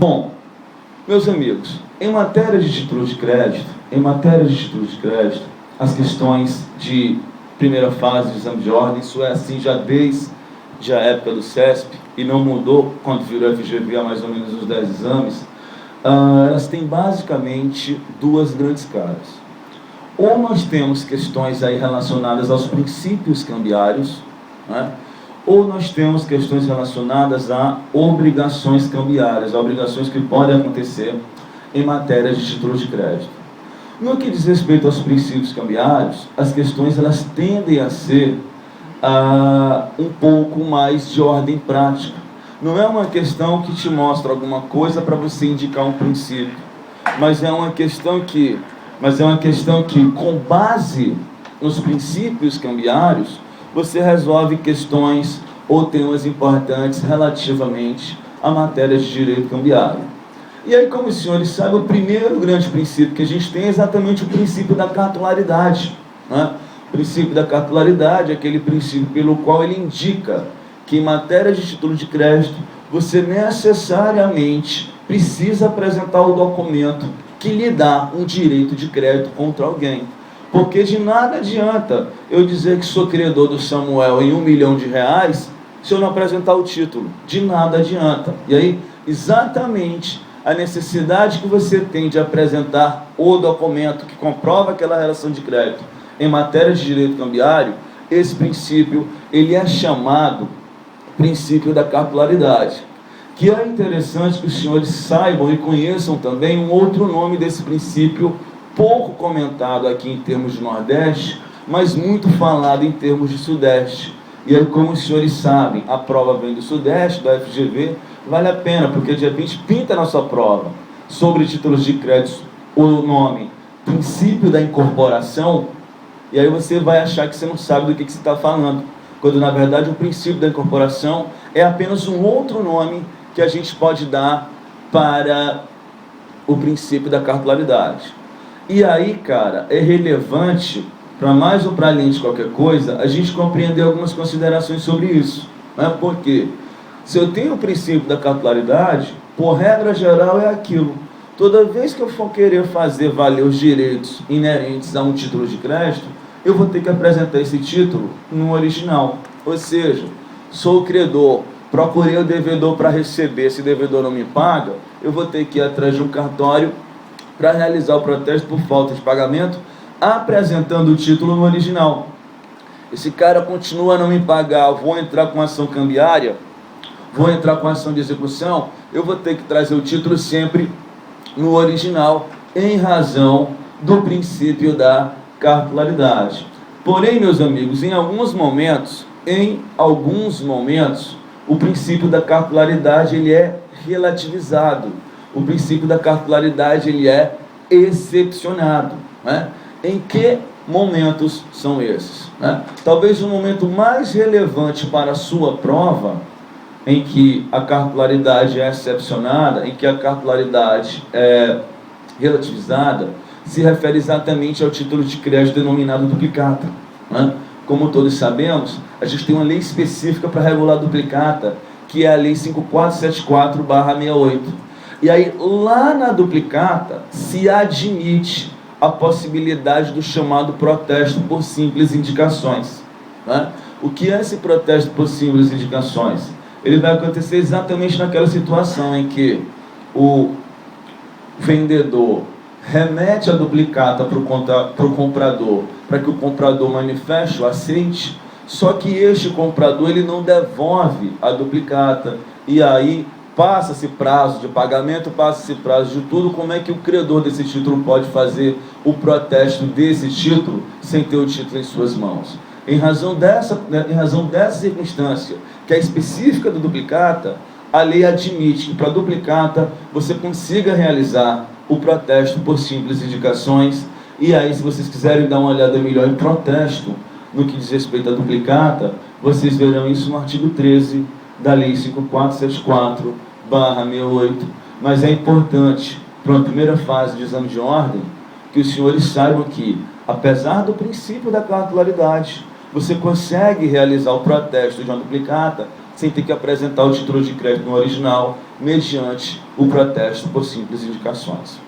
Bom, meus amigos, em matéria de título de crédito, as questões de primeira fase de exame de ordem, isso é assim já desde a época do CESP, e não mudou quando virou FGV há mais ou menos uns 10 exames, elas têm basicamente duas grandes caras. Ou nós temos questões aí relacionadas aos princípios cambiários, né? Ou nós temos questões relacionadas a obrigações cambiárias, obrigações que podem acontecer em matéria de título de crédito. No que diz respeito aos princípios cambiários, as questões elas tendem a ser um pouco mais de ordem prática. Não é uma questão que te mostra alguma coisa para você indicar um princípio, mas é uma questão que, com base nos princípios cambiários, você resolve questões ou temas importantes relativamente à matéria de direito cambiário. E aí, como os senhores sabem, o primeiro grande princípio que a gente tem é exatamente o princípio da cartularidade, né? O princípio da cartularidade é aquele princípio pelo qual ele indica que em matéria de título de crédito, você necessariamente precisa apresentar o documento que lhe dá um direito de crédito contra alguém. Porque de nada adianta eu dizer que sou credor do Samuel em R$1 milhão se eu não apresentar o título. De nada adianta. E aí, exatamente a necessidade que você tem de apresentar o documento que comprova aquela relação de crédito em matéria de direito cambiário, esse princípio ele é chamado princípio da cartularidade. Que é interessante que os senhores saibam e conheçam também um outro nome desse princípio, pouco comentado aqui em termos de Nordeste, mas muito falado em termos de Sudeste. E aí, como os senhores sabem, a prova vem do Sudeste, da FGV, vale a pena, porque de repente pinta na sua prova sobre títulos de crédito o nome princípio da incorporação, e aí você vai achar que você não sabe do que você está falando, quando na verdade o princípio da incorporação é apenas um outro nome que a gente pode dar para o princípio da cartularidade. E aí, cara, é relevante, para mais ou para além de qualquer coisa, a gente compreender algumas considerações sobre isso, né? Porque se eu tenho o princípio da cartularidade, por regra geral é aquilo. Toda vez que eu for querer fazer valer os direitos inerentes a um título de crédito, eu vou ter que apresentar esse título no original. Ou seja, sou o credor, procurei o devedor para receber, se o devedor não me paga, eu vou ter que ir atrás de um cartório para realizar o protesto por falta de pagamento, apresentando o título no original. Esse cara continua a não me pagar, vou entrar com ação cambiária, vou entrar com ação de execução, eu vou ter que trazer o título sempre no original, em razão do princípio da cartularidade. Porém, meus amigos, em alguns momentos, o princípio da cartularidade ele é relativizado. O princípio da cartularidade ele é excepcionado, né? Em que momentos são esses, né? Talvez o momento mais relevante para a sua prova, em que a cartularidade é excepcionada, em que a cartularidade é relativizada, se refere exatamente ao título de crédito denominado duplicata, né? Como todos sabemos, a gente tem uma lei específica para regular a duplicata, que é a Lei 5474/68. E aí, lá na duplicata, se admite a possibilidade do chamado protesto por simples indicações, né? O que é esse protesto por simples indicações? Ele vai acontecer exatamente naquela situação em que o vendedor remete a duplicata para o comprador, para que o comprador manifeste o aceite, só que este comprador ele não devolve a duplicata, e aí passa-se prazo de pagamento, passa-se prazo de tudo. Como é que o credor desse título pode fazer o protesto desse título sem ter o título em suas mãos? Em razão dessa circunstância, que é específica da duplicata, a lei admite que para a duplicata você consiga realizar o protesto por simples indicações. E aí, se vocês quiserem dar uma olhada melhor em protesto, no que diz respeito à duplicata, vocês verão isso no artigo 13 da Lei 5474/68. Mas é importante, para uma primeira fase de exame de ordem, que os senhores saibam que, apesar do princípio da cartularidade, você consegue realizar o protesto de uma duplicata sem ter que apresentar o título de crédito no original, mediante o protesto por simples indicações.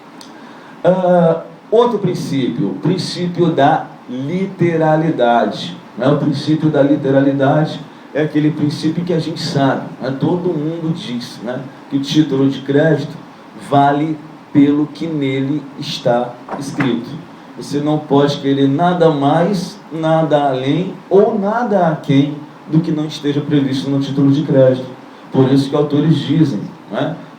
Outro princípio, o princípio da literalidade. O princípio da literalidade é aquele princípio que a gente sabe, todo mundo diz, que o título de crédito vale pelo que nele está escrito. Você não pode querer nada mais, nada além ou nada aquém do que não esteja previsto no título de crédito. Por isso que autores dizem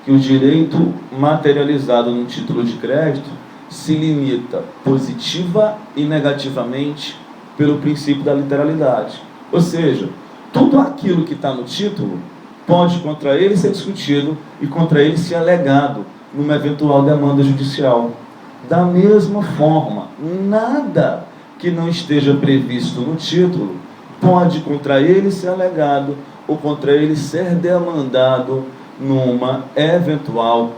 que o direito materializado no título de crédito se limita positiva e negativamente pelo princípio da literalidade. Ou seja, tudo aquilo que está no título pode contra ele ser discutido e contra ele ser alegado numa eventual demanda judicial. Da mesma forma, nada que não esteja previsto no título pode contra ele ser alegado ou contra ele ser demandado numa eventual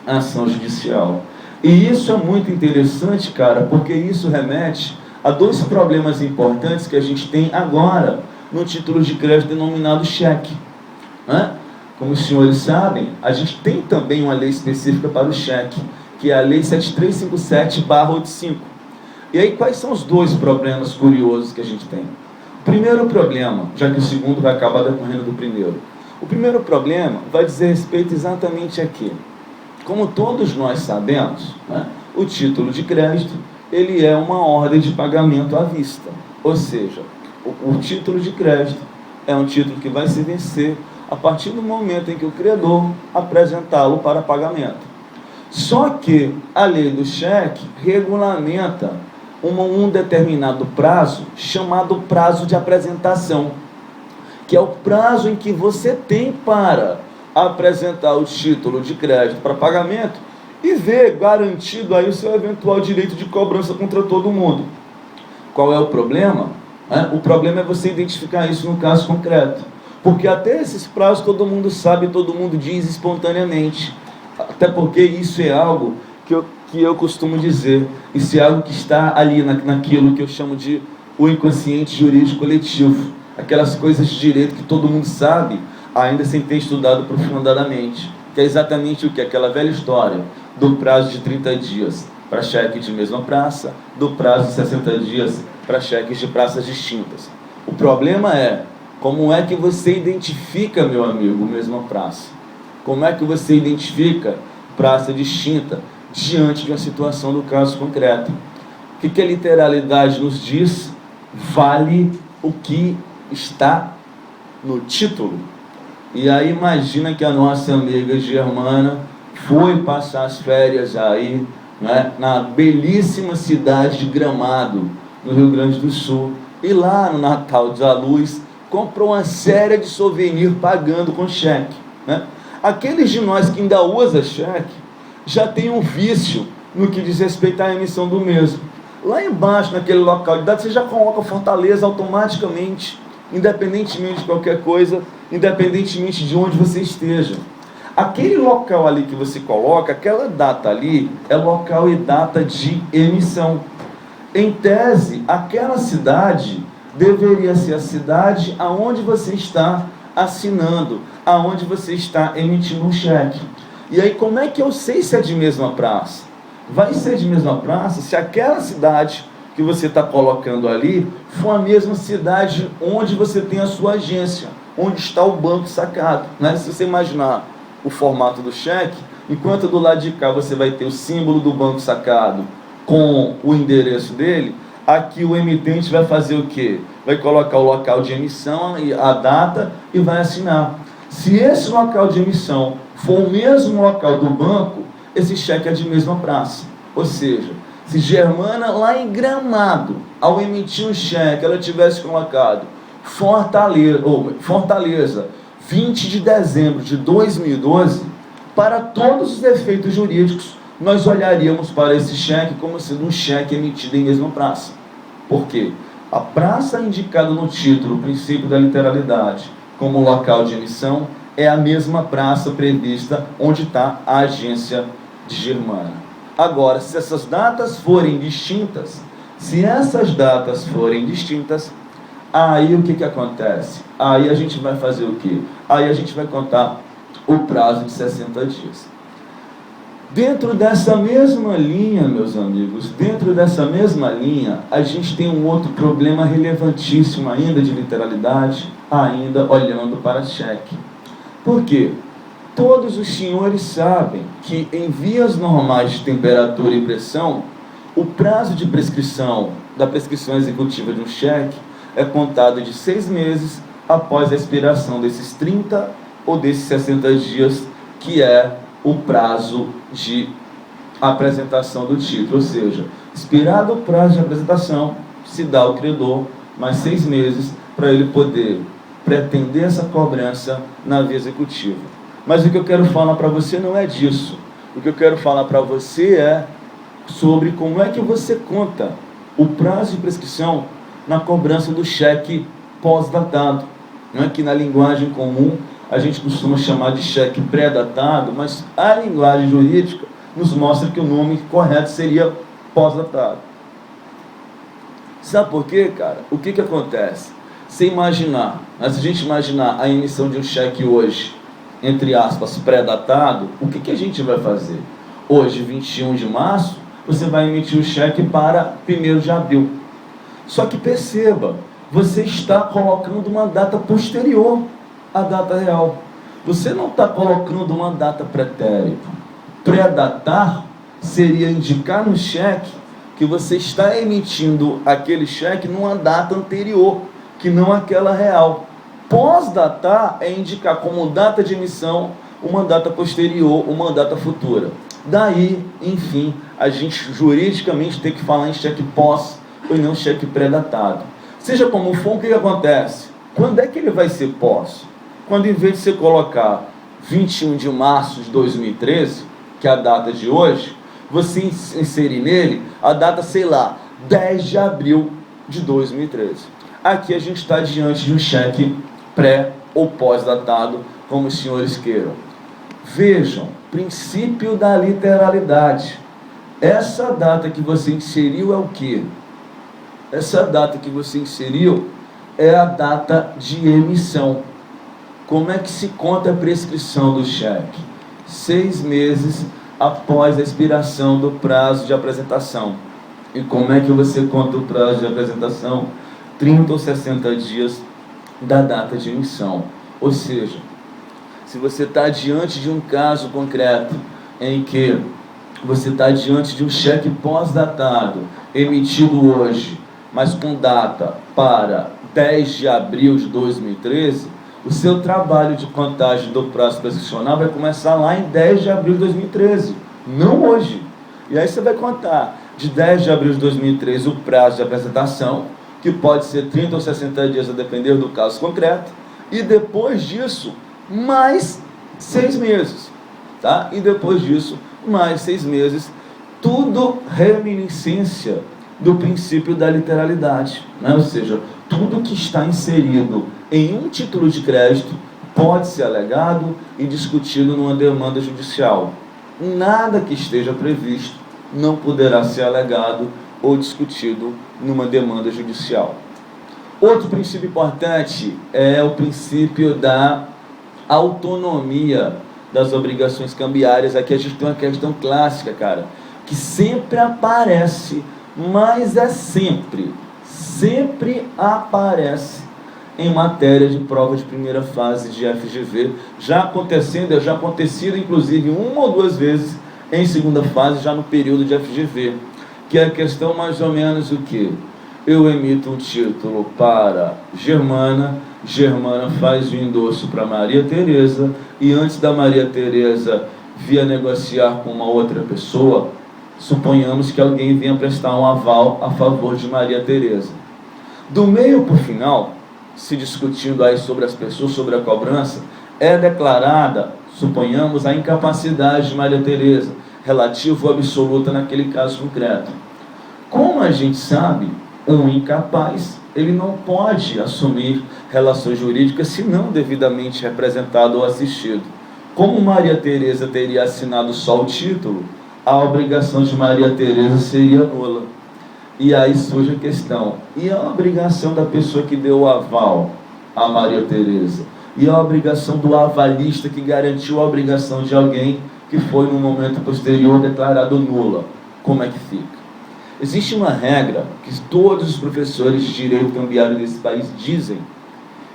ação judicial. E isso é muito interessante, cara, porque isso remete a dois problemas importantes que a gente tem agora no título de crédito denominado cheque. Como os senhores sabem, a gente tem também uma lei específica para o cheque, que é a Lei 7357/85. E aí, quais são os dois problemas curiosos que a gente tem? O primeiro problema, já que o segundo vai acabar decorrendo do primeiro. O primeiro problema vai dizer respeito exatamente a quê? Como todos nós sabemos, o título de crédito, ele é uma ordem de pagamento à vista. Ou seja, o título de crédito é um título que vai se vencer a partir do momento em que o credor apresentá-lo para pagamento. Só que a lei do cheque regulamenta um determinado prazo, chamado prazo de apresentação, que é o prazo em que você tem para apresentar o título de crédito para pagamento e ver garantido aí o seu eventual direito de cobrança contra todo mundo. Qual é o problema? O problema é você identificar isso no caso concreto, porque até esses prazos todo mundo sabe, todo mundo diz espontaneamente, até porque isso é algo que eu costumo dizer, isso é algo que está ali naquilo que eu chamo de o inconsciente jurídico coletivo, aquelas coisas de direito que todo mundo sabe, ainda sem ter estudado profundamente, que é exatamente o que? Aquela velha história do prazo de 30 dias para cheque de mesma praça, do prazo de 60 dias para cheques de praças distintas. O problema é, como é que você identifica, meu amigo, mesma praça? Como é que você identifica praça distinta diante de uma situação do caso concreto? O que a literalidade nos diz? Vale o que está no título. E aí imagina que a nossa amiga Germana foi passar as férias aí, na belíssima cidade de Gramado, no Rio Grande do Sul, e lá no Natal da Luz comprou uma série de souvenirs pagando com cheque. Aqueles de nós que ainda usa cheque já tem um vício no que diz respeito à emissão do mesmo. Lá embaixo, naquele local de dados, você já coloca Fortaleza automaticamente, independentemente de qualquer coisa, independentemente de onde você esteja. Aquele local ali que você coloca, aquela data ali, é local e data de emissão. Em tese, aquela cidade deveria ser a cidade aonde você está assinando, aonde você está emitindo um cheque. E aí, como é que eu sei se é de mesma praça? Vai ser de mesma praça se aquela cidade que você está colocando ali for a mesma cidade onde você tem a sua agência, onde está o banco sacado. Se você imaginar o formato do cheque, enquanto do lado de cá você vai ter o símbolo do banco sacado com o endereço dele, aqui o emitente vai fazer o quê? Vai colocar o local de emissão, a data e vai assinar. Se esse local de emissão for o mesmo local do banco, esse cheque é de mesma praça. Ou seja, se Germana lá em Gramado, ao emitir um cheque, ela tivesse colocado Fortaleza, 20 de dezembro de 2012, para todos os efeitos jurídicos, nós olharíamos para esse cheque como sendo um cheque emitido em mesma praça. Por quê? A praça indicada no título, o princípio da literalidade, como local de emissão, é a mesma praça prevista onde está a agência de Germana. Agora, se essas datas forem distintas, Aí o que acontece? Aí a gente vai fazer o quê? Aí a gente vai contar o prazo de 60 dias. Dentro dessa mesma linha, meus amigos, dentro dessa mesma linha, a gente tem um outro problema relevantíssimo ainda de literalidade, ainda olhando para cheque. Por quê? Todos os senhores sabem que em vias normais de temperatura e pressão, o prazo de prescrição da prescrição executiva de um cheque é contado de 6 meses após a expiração desses 30 ou desses 60 dias, que é o prazo de apresentação do título. Ou seja, expirado o prazo de apresentação, se dá ao credor mais 6 meses para ele poder pretender essa cobrança na via executiva. Mas o que eu quero falar para você não é disso. O que eu quero falar para você é sobre como é que você conta o prazo de prescrição na cobrança do cheque pós-datado. Não é que na linguagem comum a gente costuma chamar de cheque pré-datado, mas a linguagem jurídica nos mostra que o nome correto seria pós-datado. Sabe por quê, cara? O que acontece? Se a gente imaginar a emissão de um cheque hoje, entre aspas, pré-datado, o que a gente vai fazer? Hoje, 21 de março, você vai emitir o cheque para 1º de abril. Só que perceba, você está colocando uma data posterior à data real. Você não está colocando uma data pretérita. Pré-datar seria indicar no cheque que você está emitindo aquele cheque numa data anterior, que não aquela real. Pós-datar é indicar como data de emissão uma data posterior, uma data futura. Daí, enfim, a gente juridicamente tem que falar em cheque pós ou não cheque pré-datado. Seja como for, o que acontece? Quando é que ele vai ser pós? Quando, em vez de você colocar 21 de março de 2013, que é a data de hoje, você inserir nele a data, sei lá, 10 de abril de 2013. Aqui a gente está diante de um cheque pré ou pós-datado, como os senhores queiram. Vejam, princípio da literalidade. Essa data que você inseriu é o quê? Essa data que você inseriu é a data de emissão. Como é que se conta a prescrição do cheque? 6 meses após a expiração do prazo de apresentação. E como é que você conta o prazo de apresentação? 30 ou 60 dias da data de emissão. Ou seja, se você está diante de um caso concreto em que você está diante de um cheque pós-datado, emitido hoje, mas com data para 10 de abril de 2013, o seu trabalho de contagem do prazo prescricional vai começar lá em 10 de abril de 2013, não hoje. E aí você vai contar de 10 de abril de 2013 o prazo de apresentação, que pode ser 30 ou 60 dias a depender do caso concreto, e depois disso, mais 6 meses, tá? E depois disso, mais 6 meses, tudo reminiscência do princípio da literalidade, né? Ou seja, tudo que está inserido em um título de crédito pode ser alegado e discutido numa demanda judicial. Nada que esteja previsto não poderá ser alegado ou discutido numa demanda judicial. Outro princípio importante é o princípio da autonomia das obrigações cambiárias. Aqui a gente tem uma questão clássica, cara, que sempre aparece, mas é sempre aparece em matéria de prova de primeira fase de FGV, já acontecido inclusive 1 ou 2 vezes em segunda fase, já no período de FGV, que é a questão mais ou menos o que? Eu emito um título para Germana, Germana faz o endosso para Maria Tereza, e antes da Maria Tereza vir a negociar com uma outra pessoa, suponhamos que alguém venha prestar um aval a favor de Maria Tereza. Do meio para o final, se discutindo aí sobre as pessoas, sobre a cobrança, é declarada, suponhamos, a incapacidade de Maria Tereza, relativo ou absoluta naquele caso concreto. Como a gente sabe, um incapaz, ele não pode assumir relações jurídicas se não devidamente representado ou assistido. Como Maria Tereza teria assinado só o título, a obrigação de Maria Tereza seria nula. E aí surge a questão, e a obrigação da pessoa que deu o aval a Maria Teresa? E a obrigação do avalista que garantiu a obrigação de alguém que foi no momento posterior declarado nula? Como é que fica? Existe uma regra que todos os professores de direito cambiário desse país dizem,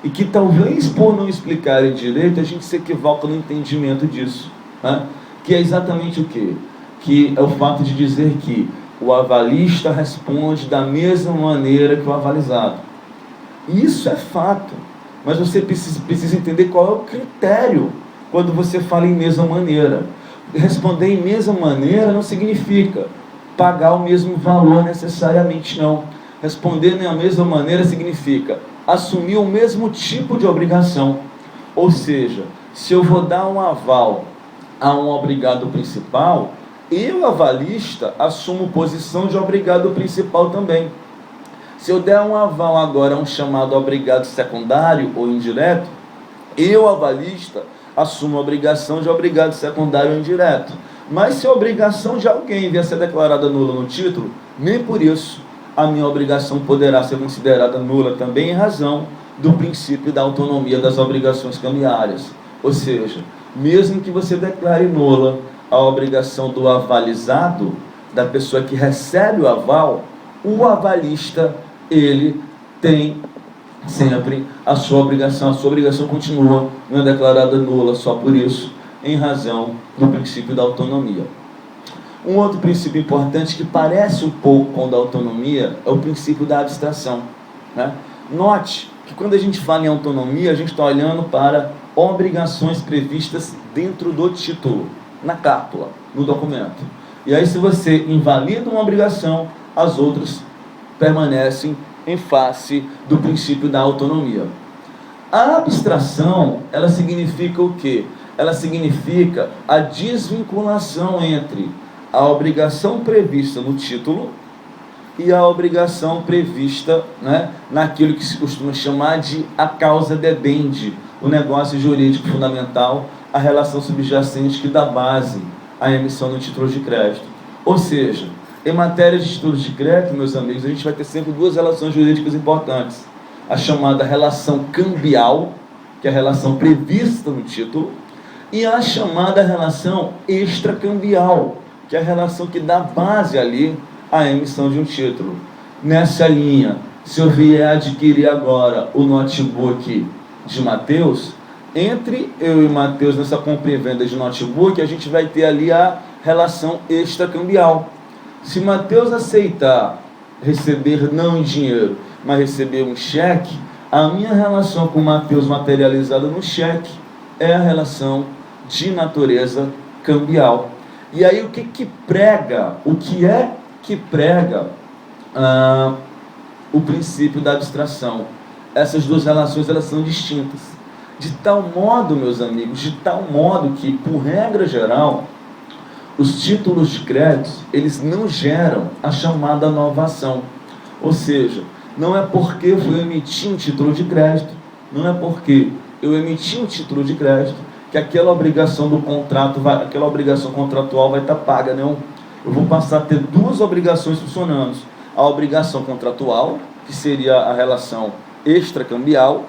e que talvez por não explicarem direito a gente se equivoca no entendimento disso, né? Que é exatamente o quê? Que é o fato de dizer que o avalista responde da mesma maneira que o avalizado. Isso é fato, mas você precisa entender qual é o critério quando você fala em mesma maneira. Responder em mesma maneira não significa pagar o mesmo valor necessariamente, não. Responder na mesma maneira significa assumir o mesmo tipo de obrigação. Ou seja, se eu vou dar um aval a um obrigado principal, eu, avalista, assumo posição de obrigado principal também. Se eu der um aval agora a um chamado obrigado secundário ou indireto, eu, avalista, assumo a obrigação de obrigado secundário ou indireto. Mas se a obrigação de alguém vier a ser declarada nula no título, nem por isso a minha obrigação poderá ser considerada nula também em razão do princípio da autonomia das obrigações cambiárias. Ou seja, mesmo que você declare nula a obrigação do avalizado, da pessoa que recebe o aval, o avalista, ele tem sempre a sua obrigação continua, não é declarada nula só por isso, em razão do princípio da autonomia. Um outro princípio importante que parece um pouco com o da autonomia é o princípio da abstração, né? Note que quando a gente fala em autonomia, a gente está olhando para obrigações previstas dentro do título, na cárpula, no documento. E aí, se você invalida uma obrigação, as outras permanecem em face do princípio da autonomia. A abstração, ela significa o quê? Ela significa a desvinculação entre a obrigação prevista no título e a obrigação prevista, né, naquilo que se costuma chamar de a causa debende, o negócio jurídico fundamental, a relação subjacente que dá base à emissão do título de crédito. Ou seja, em matéria de títulos de crédito, meus amigos, a gente vai ter sempre duas relações jurídicas importantes. A chamada relação cambial, que é a relação prevista no título, e a chamada relação extracambial, que é a relação que dá base ali à emissão de um título. Nessa linha, se eu vier adquirir agora o notebook de Mateus, entre eu e Mateus nessa compra e venda de notebook, a gente vai ter ali a relação extracambial. Se Mateus aceitar receber não em dinheiro, mas receber um cheque, a minha relação com Mateus materializada no cheque é a relação de natureza cambial. E aí o que prega, o princípio da abstração? Essas duas relações, elas são distintas. De tal modo, meus amigos, de tal modo que, por regra geral, os títulos de crédito, eles não geram a chamada novação. Ou seja, não é porque eu emiti um título de crédito, não é porque eu emiti um título de crédito que aquela obrigação do contrato, aquela obrigação contratual vai estar paga, não. Eu vou passar a ter duas obrigações funcionando. A obrigação contratual, que seria a relação extracambial,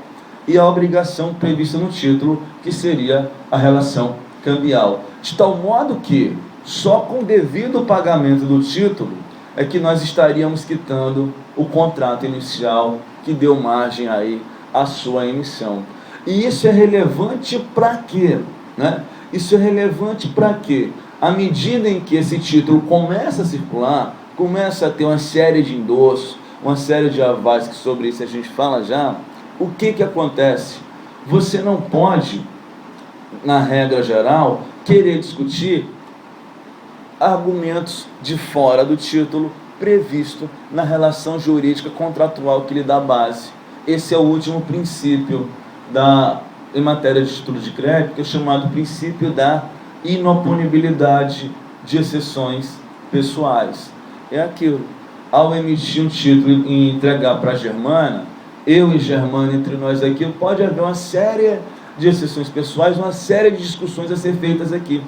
e a obrigação prevista no título, que seria a relação cambial. De tal modo que, só com o devido pagamento do título, é que nós estaríamos quitando o contrato inicial que deu margem aí à sua emissão. E isso é relevante para quê? Né? Isso é relevante para quê? À medida em que esse título começa a circular, começa a ter uma série de endossos, uma série de avais, que sobre isso a gente fala já, o que acontece? Você não pode, na regra geral, querer discutir argumentos de fora do título previsto na relação jurídica contratual que lhe dá base. Esse é o último princípio em matéria de título de crédito, que é chamado princípio da inoponibilidade de exceções pessoais. É aquilo, ao emitir um título e entregar para a Germana, eu e Germana, entre nós aqui, pode haver uma série de exceções pessoais, uma série de discussões a ser feitas aqui.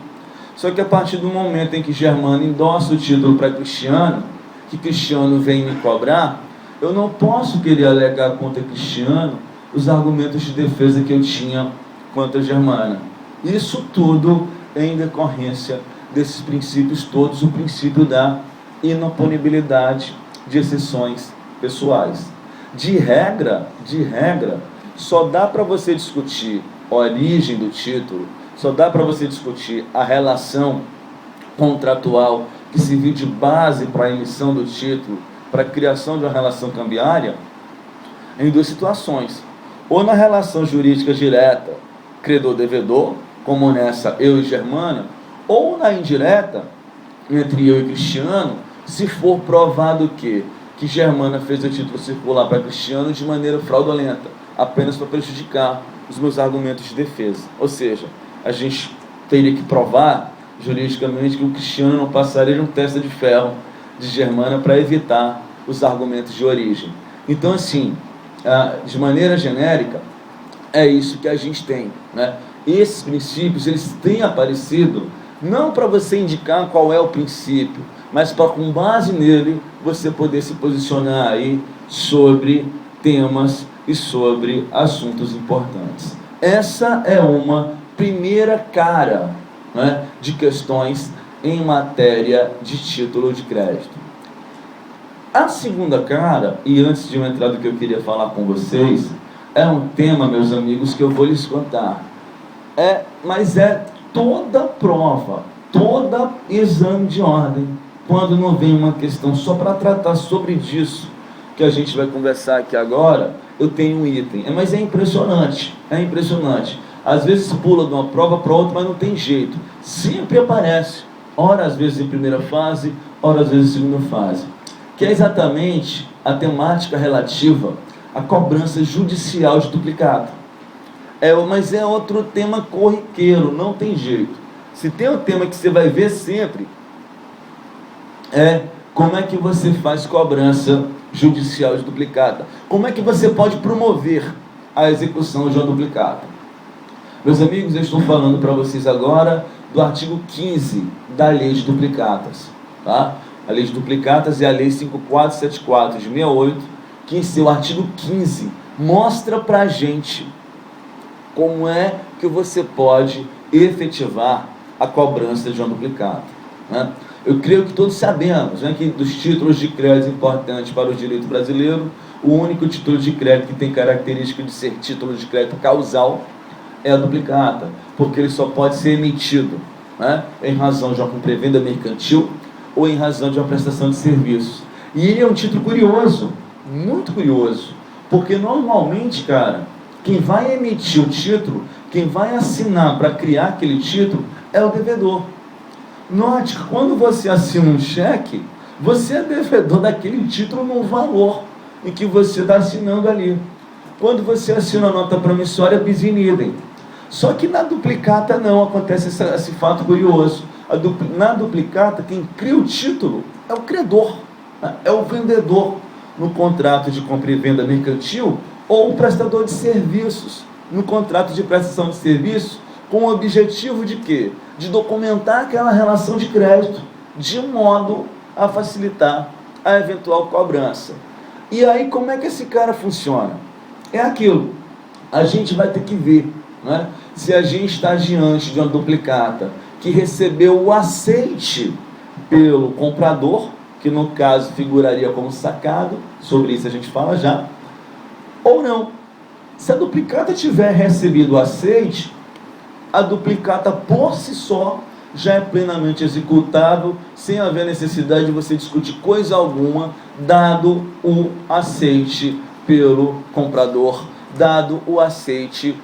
Só que a partir do momento em que Germana endossa o título para Cristiano, que Cristiano vem me cobrar, eu não posso querer alegar contra Cristiano os argumentos de defesa que eu tinha contra Germana. Isso tudo em decorrência desses princípios todos, o princípio da inoponibilidade de exceções pessoais. De regra, só dá para você discutir a origem do título, só dá para você discutir a relação contratual que serviu de base para a emissão do título, para a criação de uma relação cambiária, em duas situações. Ou na relação jurídica direta, credor-devedor, como nessa eu e Germana, ou na indireta, entre eu e Cristiano, se for provado que Germana fez o título circular para Cristiano de maneira fraudulenta, apenas para prejudicar os meus argumentos de defesa. Ou seja, a gente teria que provar juridicamente que o Cristiano não passaria de um testa de ferro de Germana para evitar os argumentos de origem. Então, assim, de maneira genérica, é isso que a gente tem, né? Esses princípios, eles têm aparecido não para você indicar qual é o princípio, mas para, com base nele, você poder se posicionar aí sobre temas e sobre assuntos importantes. Essa é uma primeira cara, né, de questões em matéria de título de crédito. A segunda cara, e antes de eu entrar do que eu queria falar com vocês, é um tema, meus amigos, que eu vou lhes contar. Mas é toda prova, toda exame de ordem, quando não vem uma questão só para tratar sobre disso, que a gente vai conversar aqui agora, eu tenho um item. Mas é impressionante. Às vezes pula de uma prova para outra, mas não tem jeito. Sempre aparece. Ora às vezes em primeira fase, ora às vezes em segunda fase. Que é exatamente a temática relativa à cobrança judicial de duplicado. Mas é outro tema corriqueiro, não tem jeito. Se tem um tema que você vai ver sempre, como é que você faz cobrança judicial de duplicata. Como é que você pode promover a execução de uma duplicata? Meus amigos, eu estou falando para vocês agora do artigo 15 da Lei de Duplicatas, tá? A Lei de Duplicatas é a Lei 5474 de 68, que em seu artigo 15 mostra para a gente como é que você pode efetivar a cobrança de uma duplicata, né? Eu creio que todos sabemos, né, que dos títulos de crédito importantes para o direito brasileiro, o único título de crédito que tem característica de ser título de crédito causal é a duplicata, porque ele só pode ser emitido, né, em razão de uma pré-venda mercantil ou em razão de uma prestação de serviços. E ele é um título curioso, muito curioso, porque normalmente, cara, quem vai emitir o título, quem vai assinar para criar aquele título é o devedor. Note que quando você assina um cheque, você é devedor daquele título no valor em que você está assinando ali. Quando você assina a nota promissória, bis in idem. Só que na duplicata não acontece esse fato curioso. Na duplicata, quem cria o título é o credor, né? É o vendedor no contrato de compra e venda mercantil ou o prestador de serviços no contrato de prestação de serviços, com o objetivo de quê? De documentar aquela relação de crédito, de modo a facilitar a eventual cobrança. E aí, como é que esse cara funciona? É aquilo, a gente vai ter que ver, né, se a gente está diante de uma duplicata que recebeu o aceite pelo comprador, que no caso figuraria como sacado, sobre isso a gente fala já, ou não. Se a duplicata tiver recebido o aceite, a duplicata por si só já é plenamente executável, sem haver necessidade de você discutir coisa alguma, dado o aceite pelo comprador, dado o aceite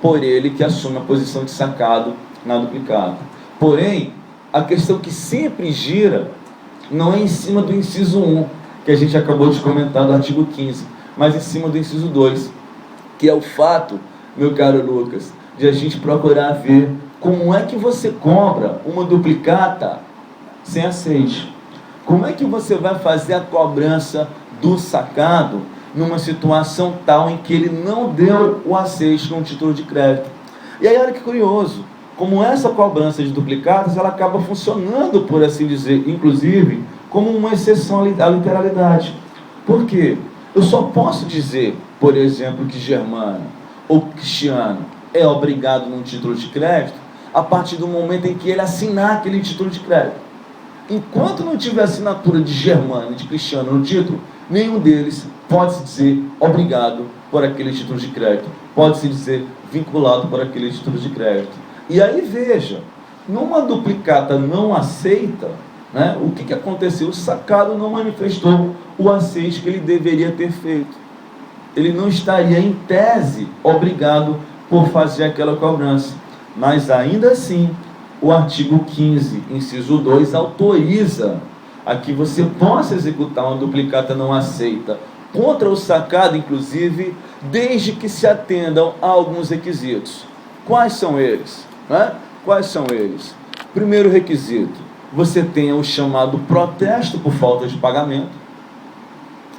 por ele que assume a posição de sacado na duplicata. Porém, a questão que sempre gira não é em cima do inciso 1, que a gente acabou de comentar do artigo 15, mas em cima do inciso 2, que é o fato, meu caro Lucas, de a gente procurar ver como é que você cobra uma duplicata sem aceite. Como é que você vai fazer a cobrança do sacado numa situação tal em que ele não deu o aceite num título de crédito? E aí olha que curioso, como essa cobrança de duplicatas, ela acaba funcionando, por assim dizer, inclusive, como uma exceção à literalidade. Por quê? Eu só posso dizer, por exemplo, que Germano ou Cristiano é obrigado num título de crédito a partir do momento em que ele assinar aquele título de crédito. Enquanto não tiver assinatura de Germano e de Cristiano no título, nenhum deles pode se dizer obrigado por aquele título de crédito, pode se dizer vinculado por aquele título de crédito. E aí veja, numa duplicata não aceita, né, o que aconteceu? O sacado não manifestou o aceite que ele deveria ter feito. Ele não estaria, em tese, obrigado por fazer aquela cobrança. Mas ainda assim, o artigo 15, inciso 2, autoriza a que você possa executar uma duplicata não aceita contra o sacado, inclusive, desde que se atendam a alguns requisitos. Quais são eles? Né? Quais são eles? Primeiro requisito, você tenha o chamado protesto por falta de pagamento.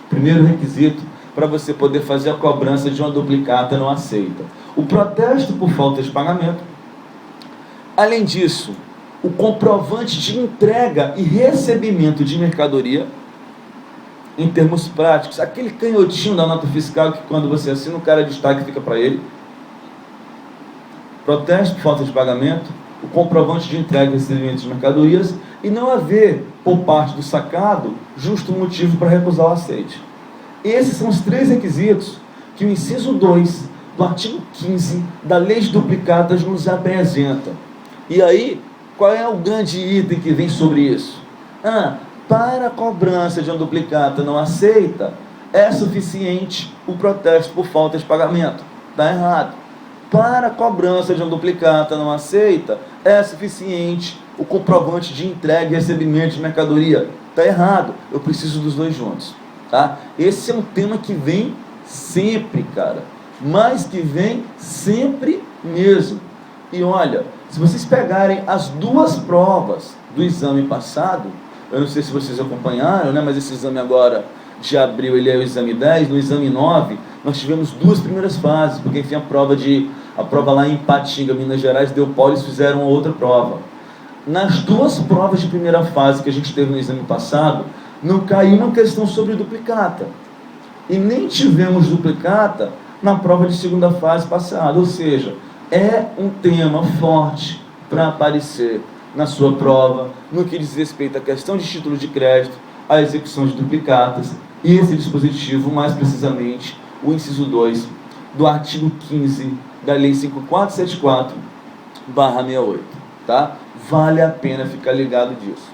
Primeiro requisito para você poder fazer a cobrança de uma duplicata não aceita. O protesto por falta de pagamento. Além disso, o comprovante de entrega e recebimento de mercadoria, em termos práticos, aquele canhotinho da nota fiscal que quando você assina o cara destaque fica para ele. Protesto por falta de pagamento, o comprovante de entrega e recebimento de mercadorias e não haver, por parte do sacado, justo motivo para recusar o aceite. Esses são os 3 requisitos que o inciso 2 do artigo 15 da Lei de Duplicatas nos apresenta. E aí, qual é o grande item que vem sobre isso? Para a cobrança de uma duplicata não aceita, é suficiente o protesto por falta de pagamento. Está errado. Para a cobrança de uma duplicata não aceita, é suficiente o comprovante de entrega e recebimento de mercadoria. Está errado. Eu preciso dos dois juntos. Tá? Esse é um tema que vem sempre, cara. Mas que vem sempre mesmo. E olha, se vocês pegarem as 2 provas do exame passado, eu não sei se vocês acompanharam, né, mas esse exame agora de abril, ele é o exame 10, no exame 9, nós tivemos 2 primeiras fases, porque enfim, a prova lá em Ipatinga, Minas Gerais, Deopólis fizeram outra prova. Nas 2 provas de primeira fase que a gente teve no exame passado, não caiu uma questão sobre duplicata. E nem tivemos duplicata na prova de segunda fase passada, ou seja, é um tema forte para aparecer na sua prova, no que diz respeito à questão de título de crédito, à execução de duplicatas, e esse dispositivo, mais precisamente, o inciso 2 do artigo 15 da Lei 5474/68, tá? Vale a pena ficar ligado disso.